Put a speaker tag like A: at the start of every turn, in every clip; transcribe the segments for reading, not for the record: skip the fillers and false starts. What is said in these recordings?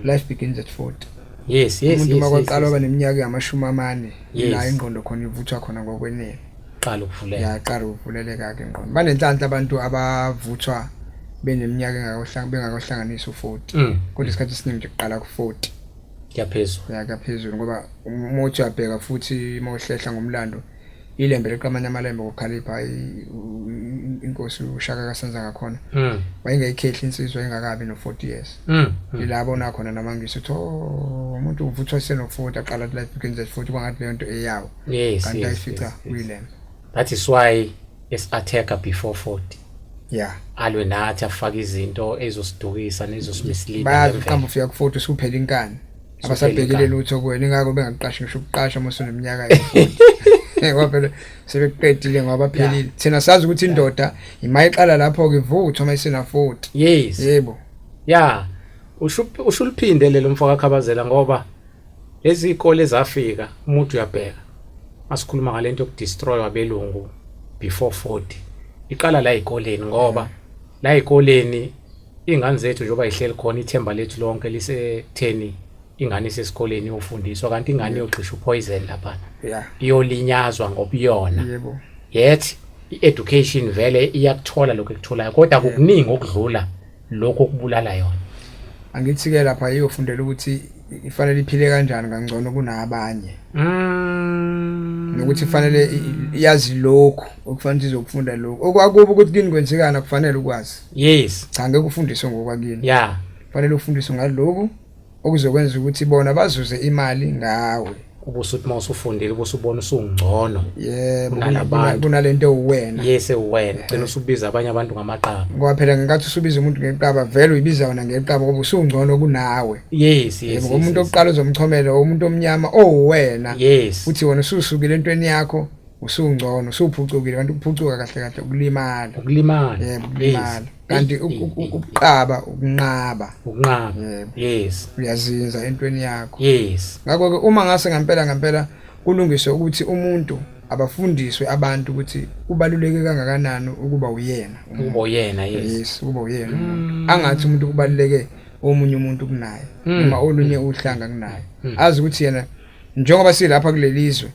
A: life begins at 40.
B: Yes.
A: Umuntu makwaqala oba neminyaka yama40 la ingqondo khona ivuthwa khona ngokwenene.
B: Qala ukuvuleka.
A: Yaqala ukuvuleleka ke ingqondo. Banenhlanhla abantu abavuthwa beneminyaka bengakahlanganisa u40. Kodwa isikhathi esiningi nje kuqala ku40. Kuyaphezulu ngoba umuthi uyabheka futhi mawuhlehla ngomlando ilembe leqamanya amalembe ngokhalipha inkosi uShaka kaSenza ngakhona. Wayengayikhehla insizwa engakabi no40 years. Ilabo nakhona namangisi uthi umuntu uvuthwa seno40 aqala life begins at 40 kwangathi leyo nto eyawo. Kanti ayifica uyilembe.
B: That is why attacker before 40.
A: Yeah.
B: Alwe nathi afaka izinto ezosidukisa nezosimisilead.
A: Bayaziqamba ufika ku40 usuphela inkani. Abasabhekile lutho kuwena ingakho bengaqashi ngisho ukuqasha mase neminyaka e40. Ngoba phela sebeqedile ngoba phelile. Thina sazi ukuthi indoda imayiqala lapho ke ivuthwa mayisena 40.
B: Yes.
A: Yebo.
B: Yeah. Ushuliphinde lelo mfaka Khabazela ngoba lezi ikole ezafika umuntu uyabheka. Asikhuluma ngalento yokudestroy abelungu before 40. Iqala la ikoleni ngoba la ikoleni ingane zethu njoba ihleli khona ithemba lethu lonke lisetheni ingane isesikoleni yofundiswa kanti ingane yoxisha upoison lapha.
A: Yeah.
B: Iyolinyazwa ngobuyona.
A: Yebo.
B: Yet i-education vele iyakuthola lokho ekutholayo kodwa kukuningi okudlula lokho okubulala yona.
A: Angithi ke lapha iyofundela ukuthi ifanele iphile kanjani kangcono kunabanye. Nokuthi ifanele iyazi lokho okufanele izokufunda lokho. Okwakuba ukuthi kini kwenzekana kufanele ukwazi.
B: Yes.
A: Cha ngeke ufundiswe ngokwakini.
B: Yeah.
A: Kufanele ufundiswe ngalokho okuzokwenza ukuthi bona bazuze imali ngawe.
B: Ubusuthi mawusufundile ubusubona usungcono.
A: Yebo kunalento uwena.
B: Yes uwena. Cela usubiza abanye abantu ngamaqaba.
A: Ngoba phela ngikathi usubiza umuntu ngeqaba vele uyibiza wona ngeqaba ngoba usungcono kunawe.
B: Yes.
A: Yebo umuntu oqala uzomchomela umuntu omnyama owena.
B: Yes.
A: Uthi wona ususukile entweni yakho usungcono usuphucukile kanti ukuphucuka kahle ukulimala.
B: Yebo
A: ukulimala. Kanti uqaba ukunqaba. Yes. Uyazinza entweni yakho.
B: Yes.
A: Ngakho ke uma ngase ngempela kulungiswe ukuthi umuntu abafundiswe abantu ukuthi kubaluleke kangakanani ukuba uyena.
B: Yes.
A: Ukuba uyena. Angathi umuntu kubaluleke omunye umuntu kunaye noma olunye uhlanga kunaye. Azi ukuthi yena njengoba silapha kulelizwe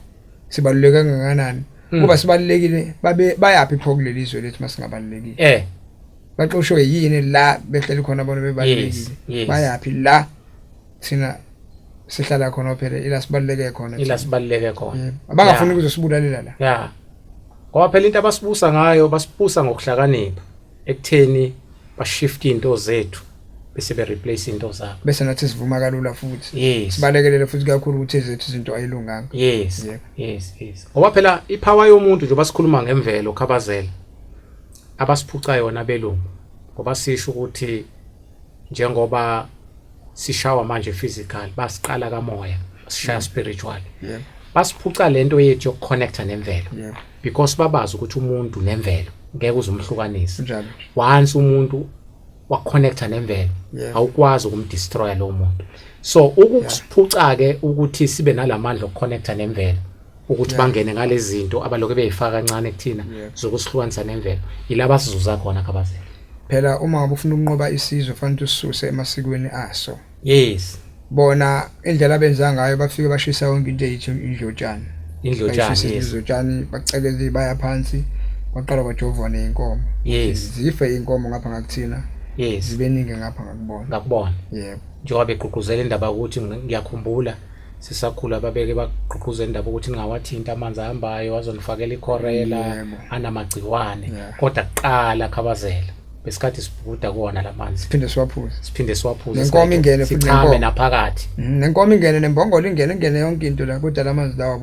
A: sibaluleke kangakanani kuba sibalulekile bayapi pho kulelizwe lethu masingabalulekile. Baxoshwe yini la behleli khona abantu bebalulekile. Bayapi la thina sihlala khona phela ila sibaluleke khona. Abangafuni ukuzosibulalela la.
B: Yeah. Ngoba phela into abasibusa ngayo basibusa ngokuhlakanipha ekutheni bashift into zethu bese be replace into zabo.
A: Bese nathi sivuma kalula futhi. Sibalekelele futhi kakhulu ukuthi ezethu izinto ayilunganga.
B: Yes. Ngoba phela ipower yomuntu nje basikhuluma ngemvelo Khabazela. Abasiphuca yona belungu ngoba sisho ukuthi njengoba sishawa manje physical basiqala kamoya sishaya spiritual. Basiphuca lento yethu yokuconnecta nemvelo because babazi ukuthi umuntu nemvelo ngeke uzumhlukanisa. Once umuntu waconnecta nemvelo awukwazi ukumdestroy lo muntu. So ukusiphuca ke ukuthi sibe nalamandla okuconnecta nemvelo ukuthi bangene ngalezi zinto abaloke beyifaka kancane kuthina zokusihlukanisa nemvelo yilaba sizuza khona Khabazela.
A: Phela uma ngabe ufuna ukunqoba isizwe fanele usisuse emasikweni aso.
B: Yes.
A: Bona indlela abenza ngayo bafike bashisa yonke into eyithi indlotshana. Indlotshana bacekele baya phansi baqala bajova neinkomo. Zife inkomo ngapha ngakuthina. Zibe ningi ngapha ngakubona. Yebo.
B: Njengoba beqhuquzela indaba ukuthi ngiyakhumbula sisakhula babeke baqhuquzela indaba ukuthi ngawathinta amanzi ahambayo wazonifakela ikhorela anamagciwane kodwa kuqala Khabazela besikhathi sibhuda kuona lamanzi siphinde siwaphuze
A: nenkomo ingene futhi nenkomo
B: naphakathi
A: nenkomo ingene nembongolo ingene yonke into la kodwa lamanzi lawa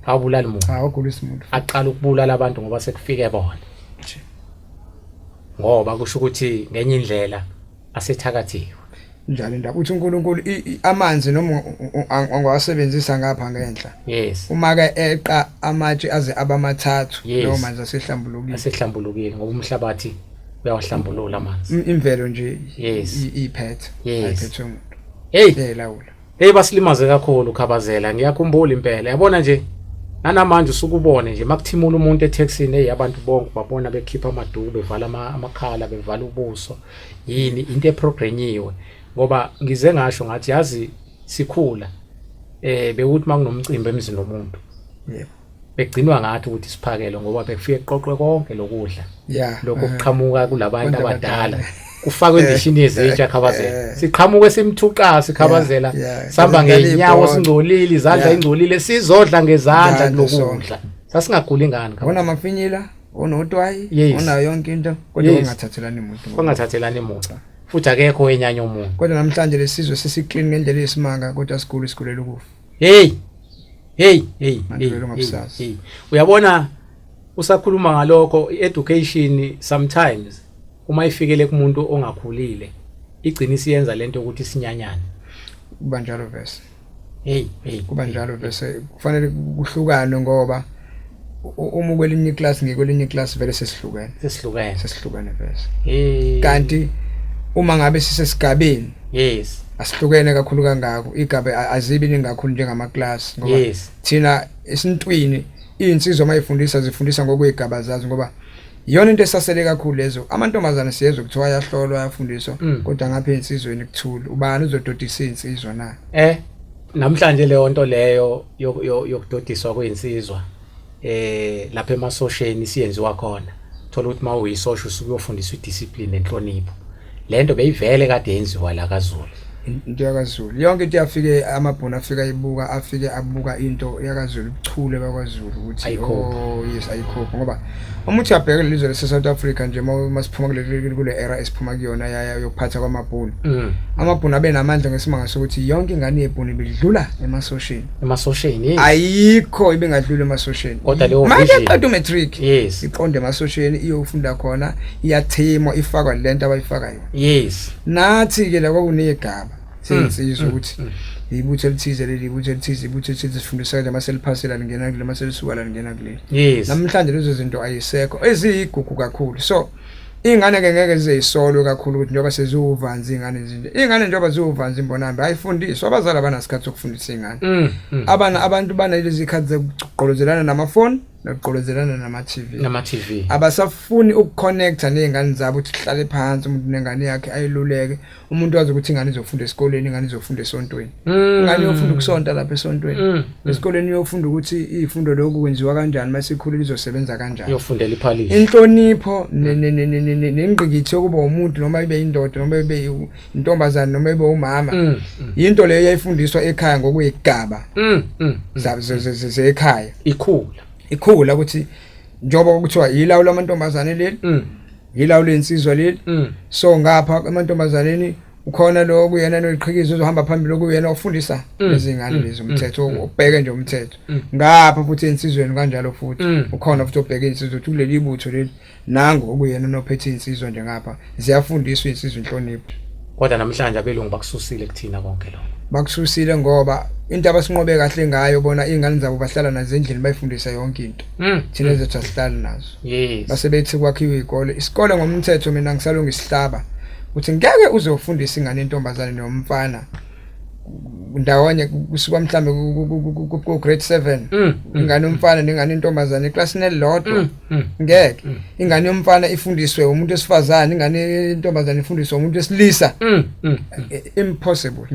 A: abulala umuntu awugulisa umuntu
B: aqala ukubulala abantu ngoba sekufike bona ngoba kusho ukuthi ngenye indlela asethakathiwe
A: njalo indaba uthi uNkulunkulu amanzi noma angawasebenzisa ngapha ngenhla. Uma ke eqa amatshe aze abamathathu lo manzi
B: asehlambulukile ngoba umhlabathi uyawahlambulula amanzi.
A: Imvelo nje iphethe ayiphethe umuntu.
B: Lawula. Basilimaze kakhulu Khabazela ngiyakhumbula impela. Yabona nje nanamanje usukubone nje makuthimula umuntu etaxini abantu bonke babona bekhipha amaduku bevala amakhala bevala ubuso yini into eprogramyiwe ngoba ngize ngasho ngathi yazi sikhula bekuthi makunomcimbi emzini womuntu
A: yebo
B: begcinwa ngathi ukuthi siphakele ngoba bekufike qoqwe konke lokudla
A: yeah
B: lokho kuqhamuka kulabantu abadala kufakwe endishini yezitsha khabazela siqhamuke simthuqa sikhabazela samba ngenyawo singcolile izandla ingcolile sizodla ngezandla lokudla sasingaguli ngani
A: khona amafinyila onotwayi ona yonke into kodwa
B: ungathathelani imuntu futhi akekho wenyanya umuntu
A: kodwa namhlanje lesizwe sesiclean ngendlela yesimanga kodwa sikulela ukufa
B: hey uyabona usakhuluma ngalokho education sometimes uma ifikele kumuntu ongakhulile igcina isiyenza lento ukuthi sinyanyane
A: kuba njalo vese kuba njalo vese kufanele kuhlukane ngoba uma kwelinye iclass ngekwelinye iclass vele sesihlukene vese kanti uma ngabe sisesigabeni asihlukene kakhulu kangako igaba azibi ningakhulu njengama class ngoba thina esintwini insizwa mayifundisa zifundisa ngokwegaba zazo ngoba iyona into esasele kakhulu lezo amantombazana siyezwe kuthiwa ayahlolwa ayafundiswa kodwa ngapha insizweni kuthula ubani uzododisa insizwa na
B: namhlanje leyo nto leyo yokudodiswa kweinsizwa lapha emasosheni siyenziwa khona thola ukuthi mawuyisosho usuke uyofundiswa idiscipline nenhlonipho lento beyivele kade yenziwa la KwaZulu
A: into yakaZulu yonke into yafike amabhona afika ibuka afike abuka into yakaZulu ubuchule bakwaZulu ukuthi yes ayikhopha ngoba umuthi abheke lelizwe lase South Africa nje masiphuma kule era esiphuma kuyona yokuphatha kwamabhona amabhona abenamandla ngesimanga sokuthi yonke ingane yebhona ibidlula
B: emasosheni
A: ayikho ibingadlula emasosheni
B: kodwa leyo
A: manje qeda matric iqonde emasosheni iyofunda khona iyathemwa ifakwa lento abayifakayo nathi ke la kwakunegaba sensizwe ukuthi ibuthe elithize leli ibuthe elithize sifundisa nje maseliphasela lingena kule maselisuka la lingena kule namhlanje lezo zinto ayisekho ezigugu kakhulu so ingane ke ngeke zizisolwe kakhulu ukuthi njoba seziuvanzi ingane njoba ziuvanzi imbonambe ayifundiswa abazali abanasikhathi sokufundisa ingane abantu bana lezi ikhathi zokuqolozelana namafoni nokuqolozelana nama-TV abasafuni ukuconnecta nezingane zabo ukuthi hlale phansi umuntu nengane yakhe ayiluleke umuntu wazi ukuthi ingane izofunda esikoleni ingane izofunda esontweni ingane iyofunda ukusonta lapha esontweni esikoleni iyofunda ukuthi izifundo lokhu kwenziwa kanjani masikhulile izosebenza kanjani
B: iyofundela iphalishi
A: inhlonipho nengqikithi yokuba umuntu noma ibe indoda noma ibe intombazana noma ibe umama into leyo yayifundiswa ekhaya ngokuyigaba zekhaya ikhula ukuthi njoba kuthiwa yilawu lamantombazane leli yilawu lensizwa leli so ngapha amantombazaneni ukhona lo kuyena noyiqhikiza uzohamba phambili lokuyena ofundisa izingane lezi umthetho ubheke nje umthetho ngapha futhi insizweni kanjalo futhi ukhona futhi obheke insizwa ukuthi kuleli ibutho leli nango okuyena nophethe insizwa nje ngapha ziyafundiswa insizwa inhlonipho
B: kodwa namhlanje abelungu bakususile kuthina konke lokho
A: bakususile ngoba into abasinqobe kahle ngayo bona izingane zabo bahlala nazo endlini bayifundisa yonke into thina zethu asihlali nazo base bethi kwakhiwe isikole ngomthetho mina ngisalunga isihlaba uthi ngeke uzofundisa ingane intombazane nomfana ndawonye kusuka mhlambe ku grade 7 ingane umfana nengane intombazane eclass nelodwa ngeke ingane yomfana ifundiswe umuntu esifazane ingane intombazane ifundiswe umuntu esilisa impossible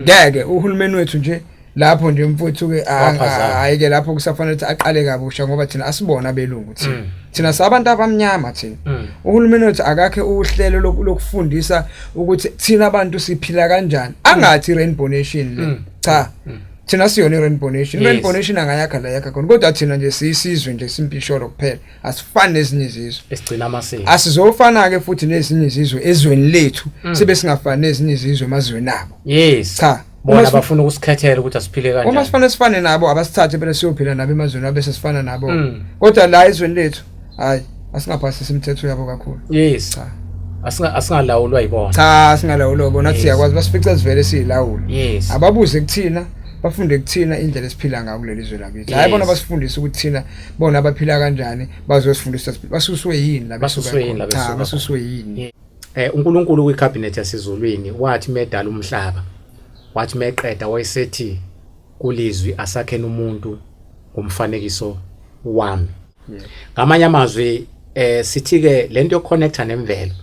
A: ngeke uhulumeni wethu nje lapho nje mfowethu ke ayike lapho kusafanele ukuthi aqale kabusha ngoba thina asibona abelungu thina sabantu abamnyama thina uhulumeni wethu akakhe uhlelo lokufundisa ukuthi thina abantu siphila kanjani angathi rainbow nation le cha thina siyona rainbow nation angayakha la yakha khona kodwa thina nje siyisizwe nje simpisholo kuphela asifani nezinye izizwe
B: esigcina amasiko
A: asizofana ke futhi nezinye izizwe ezweni lethu sibe singafani nezinye izizwe emazweni abo
B: cha bona bafuna ukusikhethela ukuthi asiphile kanjani
A: uma sifane nabo abasithathe phela siyophila nabo emazweni abe sesifana nabo kodwa la ezweni lethu hayi asingaphasi imithetho yabo kakhulu
B: cha asingalawulwa yibona
A: cha asingalawulwa bona athi siyakwazi basifica sivele siyilawula ababuze kuthina bafunde kuthina indlela esiphila ngayo kuleli zwe lakithi hayi bona basifundisa ukuthi thina bona abaphila kanjani bazosifundisa basuswe yini la basuswe yini
B: uNkulunkulu kwiCabinet yaseZulwini wathi medala umhlaba wathi meqeda wayesethi kulizwi asakhena umuntu ngomfanekiso wami ngamanye amazwi sithi ke lento yoconnecta nemvelo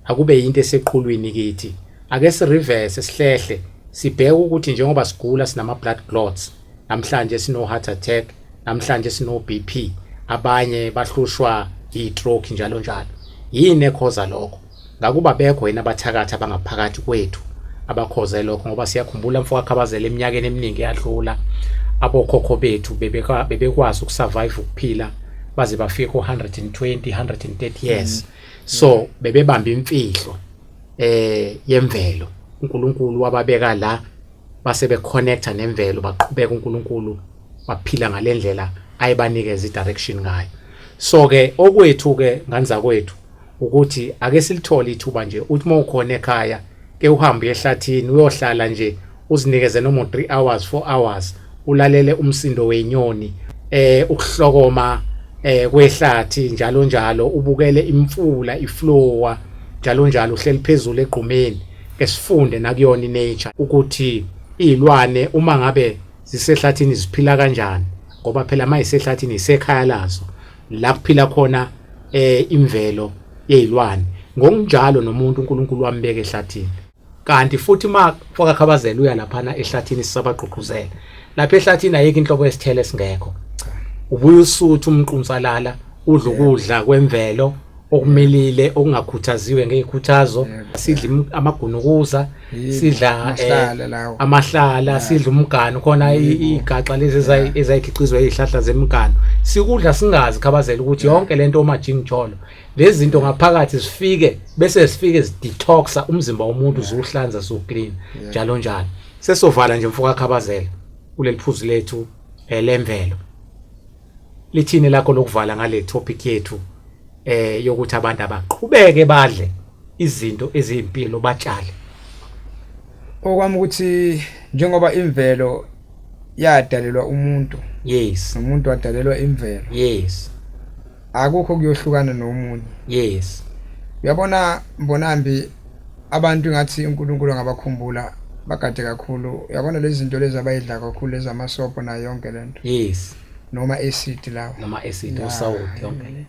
B: akube into eseqhulwini kithi ake si reverse sihlehle sibheke ukuthi njengoba sigula sinama blood clots namhlanje sino heart attack namhlanje sino BP abanye bahlushwa i-stroke njalo njalo yini ekhoza lokho ngakuba bekho yena abathakathi abangaphakathi kwethu abakhoze lokho ngoba siyakhumbula mfoka Khabazela eminyakeni eminingi yadlula abokhokho bethu bebekwazi ukusurvive ukuphila baze bafika ku120 130 years so bebebamba imfihlo yemvelo uNkulunkulu wababeka la base beconnecta nemvelo baqhubeka uNkulunkulu baphila ngalendlela ayibanikeza idirection ngayo so ke okwethu ke nganza kwethu ukuthi ake silithole ithuba nje uthi mawukhona ekhaya ke uhambe ehlathini uyohlala nje uzinikeze noma 3 hours 4 hours ulalele umsindo wenyoni ukuhlokoma kwehlathi njalo njalo ubukele imfula iflowa njalo njalo uhleli phezulu egqumeni esifunde nakuyona inature ukuthi izilwane uma ngabe zisehlathini ziphila kanjani ngoba phela mayisehlathini isekhaya lazo la kuphila khona imvelo yezilwane ngokunjalo nomuntu uNkulunkulu wambeka ehlathini kanti futhi mafaka Khabazela uya laphana ehlathini sisabaqhuqhuzela lapha ehlathini ayike inhlobo yesithele singekho ubuye usuthu umqunsalala udla ukudla kwemvelo okumelile okungakhuthaziwe ngezikhuthazo sidla amagunukuza sidla amahlala sidla umganu khona igaxa lezi ezayikhiqizwe izihlahla zemiganu sikudla singazi Khabazela ukuthi yonke lento omajingjolo lezi zinto ngaphakathi sifike bese sifike zidetoxa umzimba womuntu uzuhlanza uclean njalo njalo sesovala nje mfoka Khabazela kuleli phuzu lethu lemvelo lithini lakho lokuvala ngale topic yethu yokuthi abantu abaqhubeke badle izinto ezimpilo batshale
A: okwami ukuthi njengoba imvelo yadalelwa umuntu
B: yes
A: umuntu wadalelwa imvelo
B: yes
A: akukho kuyohlukana nomunye
B: yes
A: uyabona Mbonambi abantu ngathi uNkulunkulu ngabakhumbula bagade kakhulu uyabona lezi zinto lezi abayidla kakhulu lezi amasopo na yonke lento
B: yes
A: noma acid lawo
B: noma acid usawuthi yonke le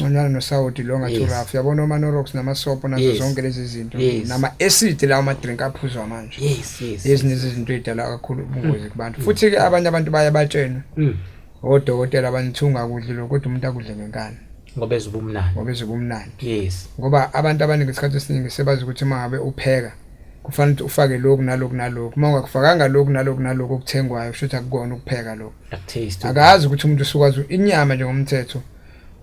A: ngonyana nosawuthi lo ngathi rough yabona oma Norox namasopo nazo zonke lezi zinto nama acid lawo ama drink aphuzwa manje
B: yes
A: ezinye izinto ezidala kakhulu ubungozi kubantu futhi ke abanye abantu baya batshena odokotela abanithunga kudli lo kodwa umuntu akudle ngenkani
B: ngoba ezubumnandi yes
A: ngoba abantu abaningi isikhathi esiningi sebazi ukuthi mangabe upheka kufanele ukuthi ufake lokhu nalokhu nalokhu uma ungakufakanga lokhu nalokhu nalokhu okuthengwayo kusho ukuthi akukona ukupheka lokho akazi ukuthi umuntu usukwazi inyama njengomthetho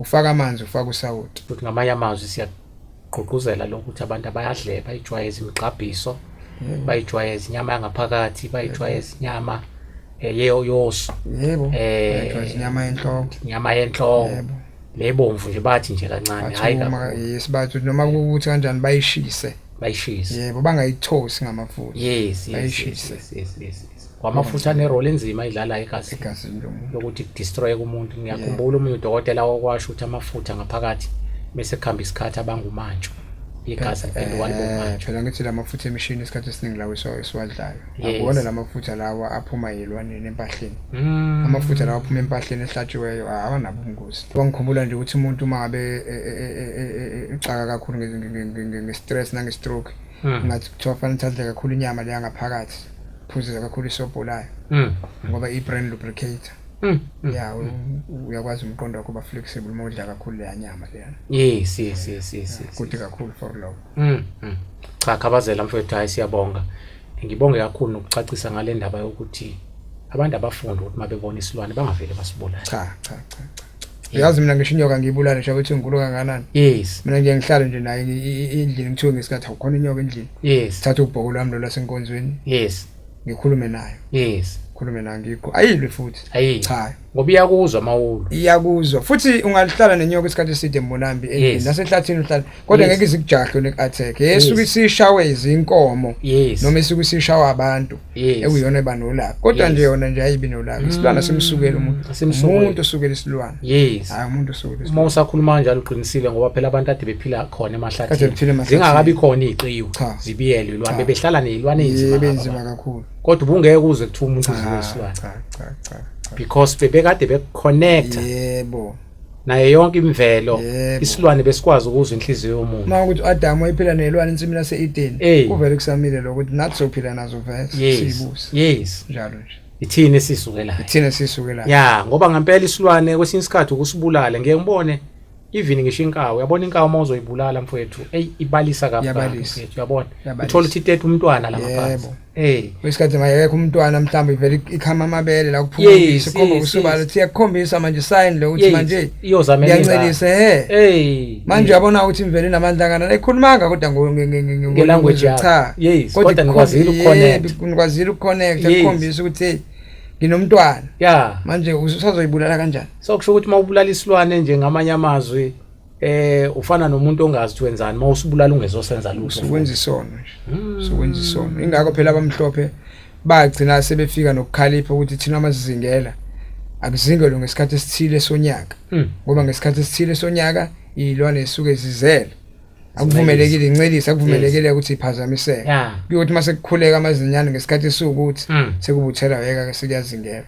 A: ufaka amanzi ufaka usawoti
B: ukuthi ngamanye amazwi siyaqhuquzela lokho ukuthi abantu abayadle bayijwayeza imigqabhiso bayijwayeza inyama yangaphakathi bayijwayeza inyama yeyoso
A: bayijwayeza
B: inyama yenhloko lebomvu nje bathi nje kancane hayi
A: yesibathu noma ukuthi kanjani bayishise yebo bangayithosi ngamafutha
B: bayishise kwamafutha nerole enzima idlala egazini lokuthi destroy kumuntu ngiyakhumbula umuntu udokotela okwasho ukuthi amafutha ngaphakathi bese khamba isikhathi abangumantsho igazi walibomanje
A: phela ngithi lamafutha emishini isikhathi esiningi lawo esiwadlayo akubona lamafutha lawa aphuma yilwaneni empahleni amafutha lawa aphuma empahleni ehlatshiweyo awanabo ubungozi bangikhumbula nje ukuthi umuntu mangabe ecaka kakhulu ngestress nange-stroke ngathi kuthiwa fanele uthathe kakhulu inyama leya ngaphakathi phuze kakhulu isobho layo ngoba i-brain lubricator uyakwazi umqondo wakho ba flexible uma udla kakhulu le nyama leyana
B: yes
A: kuthi kakhulu for law
B: cha Khabazela mfowethu hayi siyabonga ngibonge kakhulu nokucacisa ngale ndaba yokuthi abantu abafunda ukuthi mabebona isilwane bangavele basibulale
A: cha uyazi mina ngisho inyoka ngiyibulala nje ukuthi ngikulu kanganani
B: yes
A: mina nje ngihlala nje naye endlini ngithiwe ngesikhathi awukhona inyoka endlini
B: yes
A: thatha ubhoko lami lo lasenkonzweni
B: yes
A: ngikhulume nayo
B: yes
A: khulume na ngikho ayilwe futhi
B: cha ngoba iyakuzwa mawulu
A: iyakuzwa futhi ungalihlala nenyoka isikhathi eside Mbonambi endlini nasehlathini uhlala kodwa ngeke izikujahle ne-attack yesuke isishawe izinkomo noma isuke isishawa abantu ekuyona ebanolaka kodwa nje yona nje ayibi nolaka isilwana simsukela umuntu usukela isilwana hayi umuntu usukela
B: uma usakhuluma kanjalo uqinisile ngoba phela abantu ade bephila khona emahlathini zingakabi khona iziqiwu zibiyelwe ilwane bebehlala nezilwane
A: ezima kakhulu
B: kodwa ubungeke kuze kuthiwa umuntu uzisilwane
A: cha
B: because bebekade beconnect
A: yebo
B: naye yonke imvelo isilwane besikwazi ukuzwa inhliziyo yomuntu
A: mawukuthi Adam wayephila nelwane ensimini lase-Eden kuvele kusamile lokuthi nathi sophila nazo vele
B: yes
A: njalo nje
B: ithini sisukela ya ngoba ngempela isilwane kwesinye isikhathi ukusibulala ngeke ngibone even ngisho inkawu uyabona inkawu mawuzoyibulala mfowethu ibalisa kakhulu mfowethu uyabona uthola ukuthi itethe umntwana la ngaphansi
A: kwesikhathi mayekho umntwana mhlawumbe ivele ikhama amabele la kuphumisa khomba usubala uthi yakukhombisa manje sign lo ukuthi manje iyancelisa manje uyabona ukuthi imvelo inamandla kana ayikhulumanga kodwa
B: ngelanguage cha kodwa
A: nikwazile ukuconnect ukukhombisa ukuthi nginomntwana manje usazoyibulala kanjani
B: sokusho ukuthi mawubulala isilwane nje ngamanye amazwi ufana nomuntu ongazi ukuthi wenzani mawusibulala ungezosenza lutho
A: ukwenza isono nje sokwenza isono ingakho phela abamhlophe bagcina sebefika nokukhalipha ukuthi thina amazingela akuzingelwe ngesikhathi esithile sonyaka ngoba ngesikhathi esithile sonyaka ilwane isuke zizele akuvumelekile incelisa akuvumelekile ukuthi iphazamiseke kuyokuthi mase kukhuleka amazinyane ngesikhathi esukuthi sekubuthela weka ke sikuyazingela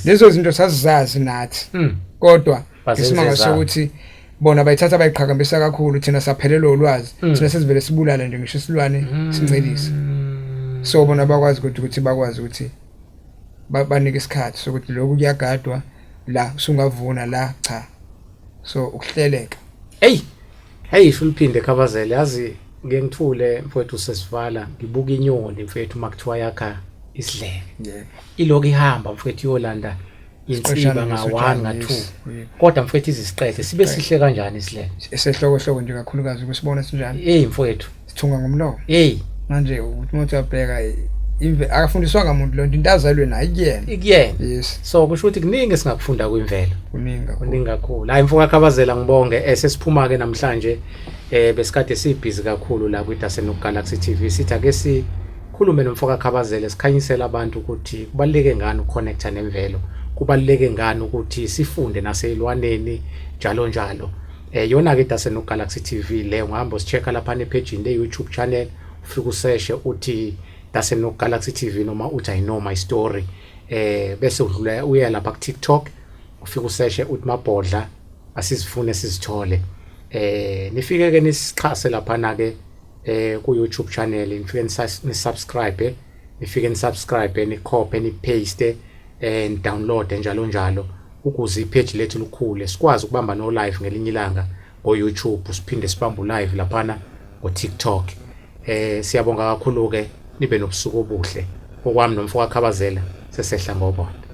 A: lezo zinto sazizazi nathi kodwa isimanga sokuthi bona bayithatha bayiqhakambisa kakhulu thina saphelelwa ulwazi thina sesivele sibulala nje ngisho isilwane sincelisa so bona bakwazi ukuthi bakwazi ukuthi banike isikhathi sokuthi lokhu kuyagadwa la usungavuna la cha so ukuhleleka
B: hey uliphinde Khabazela yazi ngeke ngithule mfowethu sesivala ngibuka inyoni mfowethu makuthiwa yakha isidleke iloko ihamba mfowethu yolanda insiba nga1 nga2 kodwa mfowethu izisiqede sibe sihle kanjani isidleke
A: esehloko nje kakhulukazi ukusibona sinjani
B: mfowethu
A: sithunga ngomlomo manje umuntu uyabheka akafundiswa ngamuntu lonto into azalwe nayo ikuyena
B: yes so kusho ukuthi kuningi singakufunda kwimvelo
A: kuningi
B: kakhulu hayi mfowethu Khabazela ngibonge sesiphuma ke namhlanje besikade sibhizi kakhulu la kwiDasenhoek Galaxy TV sithi ake sikhulume nomfowethu Khabazela sikhanyisela abantu ukuthi kubaleke ngani ukuconnecta nemvelo kubaleke ngani ukuthi sifunde naseyilwaneni njalo yona ke Dasenhoek Galaxy TV le ungahamba usichecka lapha nepage le YouTube channel ufika useshe uthi Dasenhoek Galaxy TV noma uthi I know my story bese udlula uya lapha ku TikTok ufika useshe uthi Mabhodla asizifune sizithole nifike ke nisixhase lapha na ke ku YouTube channel nifike nisubscribe nifike nisubscribe nikhophe nipaste and download njalo ukuze ipage lethu lukhule sikwazi ukubamba no live ngelinye ilanga go YouTube siphinde sibambe live lapha na go TikTok siyabonga kakhulu ke nibe nobusuku obuhle okwami nomfowethu Khabazela sesehla ngobona